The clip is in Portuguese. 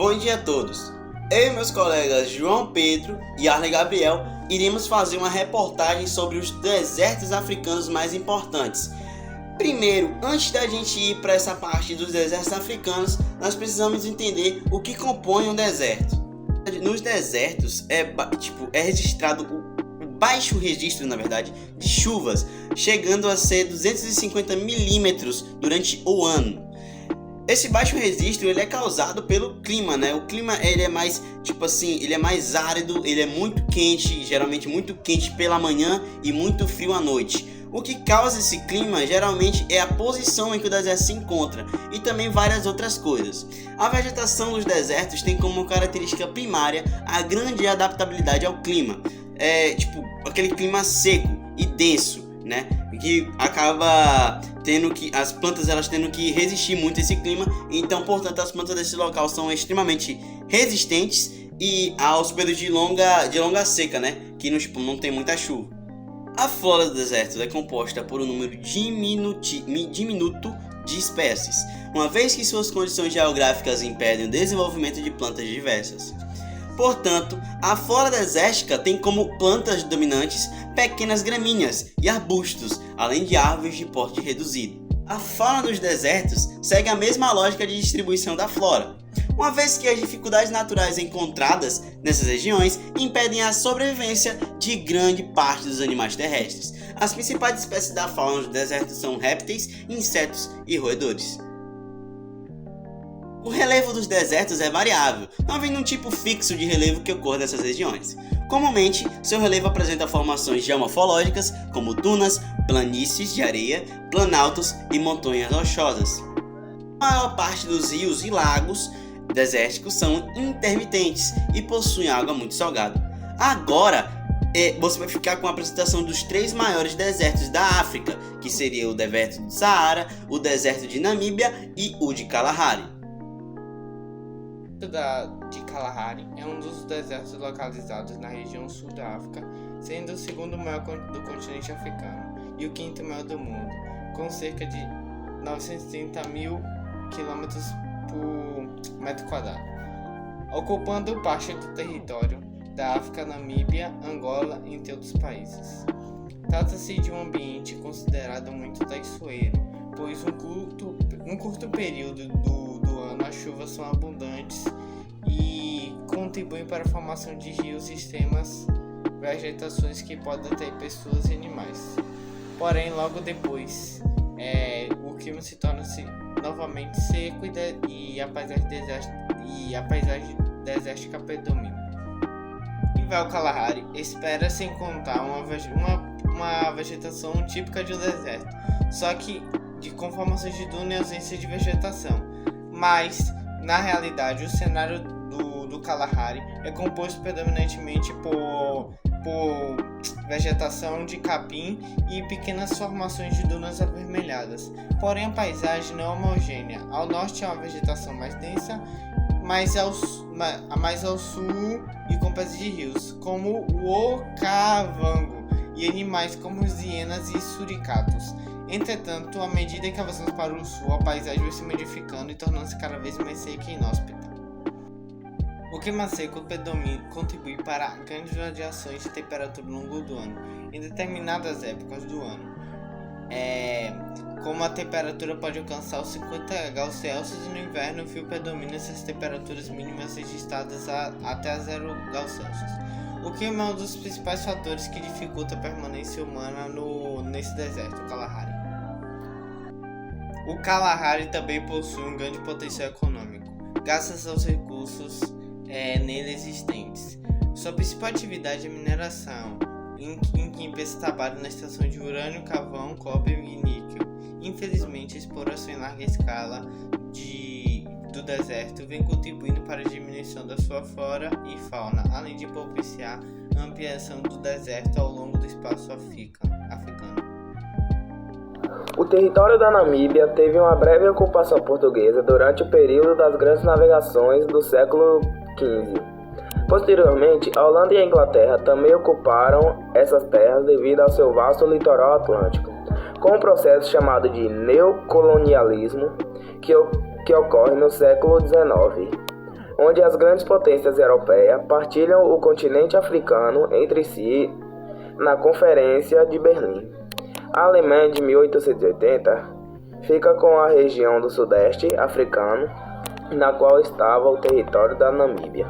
Bom dia a todos. Eu e meus colegas João Pedro e Arlen Gabriel iremos fazer uma reportagem sobre os desertos africanos mais importantes. Primeiro, antes da gente ir para essa parte dos desertos africanos, nós precisamos entender o que compõe um deserto. Nos desertos é registrado o baixo registro, de chuvas, chegando a ser 250 milímetros durante o ano. Esse baixo registro ele é causado pelo clima, né? O clima ele é mais, ele é mais árido, ele é muito quente, geralmente muito quente pela manhã e muito frio à noite. O que causa esse clima geralmente é a posição em que o deserto se encontra e também várias outras coisas. A vegetação dos desertos tem como característica primária a grande adaptabilidade ao clima. Aquele clima seco e denso, né? Que acaba tendo que as plantas tendo que resistir muito a esse clima, então, portanto, as plantas desse local são extremamente resistentes e aos períodos de longa seca, né? Que não tem muita chuva. A flora do deserto é composta por um número diminuto de espécies, uma vez que suas condições geográficas impedem o desenvolvimento de plantas diversas. Portanto, a flora desértica tem como plantas dominantes pequenas gramíneas e arbustos, além de árvores de porte reduzido. A fauna dos desertos segue a mesma lógica de distribuição da flora, uma vez que as dificuldades naturais encontradas nessas regiões impedem a sobrevivência de grande parte dos animais terrestres. As principais espécies da fauna dos desertos são répteis, insetos e roedores. O relevo dos desertos é variável, não havendo um tipo fixo de relevo que ocorra nessas regiões. Comumente, seu relevo apresenta formações geomorfológicas, como dunas, planícies de areia, planaltos e montanhas rochosas. A maior parte dos rios e lagos desérticos são intermitentes e possuem água muito salgada. Agora, você vai ficar com a apresentação dos 3 maiores desertos da África, que seria o deserto do Saara, o deserto de Namíbia e o de Kalahari. De Kalahari é um dos desertos localizados na região sul da África, sendo o segundo maior do continente africano e o quinto maior do mundo, com cerca de 930 mil km por metro quadrado, ocupando parte do território da África, Namíbia, Angola, entre outros países. Trata-se de um ambiente considerado muito traiçoeiro, pois num curto período do ano as chuvas são abundantes e contribuem para a formação de rios e extremas vegetações que podem atrair pessoas e animais. Porém, logo depois, o clima se torna novamente seco e a paisagem desértica predomina. Em Val Kalahari, espera-se encontrar uma vegetação típica de um deserto, só que com formações de duna e ausência de vegetação. Mas, na realidade, o cenário do Kalahari é composto predominantemente por vegetação de capim e pequenas formações de dunas avermelhadas. Porém, a paisagem não é homogênea. Ao norte é uma vegetação mais densa, mais ao sul e com presença de rios, como o Okavango, e animais como os hienas e suricatos. Entretanto, à medida que avançamos para o sul, a paisagem vai se modificando e tornando-se cada vez mais seca e inóspita. O clima seco contribui para grandes variações de temperatura ao longo do ano, em determinadas épocas do ano. Como a temperatura pode alcançar os 50 graus Celsius e no inverno o frio predomina, essas temperaturas mínimas registradas até 0 graus Celsius. O clima é um dos principais fatores que dificulta a permanência humana nesse deserto, o Kalahari. O Kalahari também possui um grande potencial econômico, graças aos recursos nele existentes. Sua principal atividade é a mineração, em que empresas trabalham na extração de urânio, carvão, cobre e níquel. Infelizmente, a exploração em larga escala do deserto vem contribuindo para a diminuição da sua flora e fauna, além de propiciar a ampliação do deserto ao longo do espaço africano. O território da Namíbia teve uma breve ocupação portuguesa durante o período das grandes navegações do século XV. Posteriormente, a Holanda e a Inglaterra também ocuparam essas terras devido ao seu vasto litoral atlântico, com um processo chamado de neocolonialismo que ocorre no século XIX. onde as grandes potências europeias partilham o continente africano entre si na Conferência de Berlim. A Alemanha de 1880 fica com a região do Sudeste africano, na qual estava o território da Namíbia.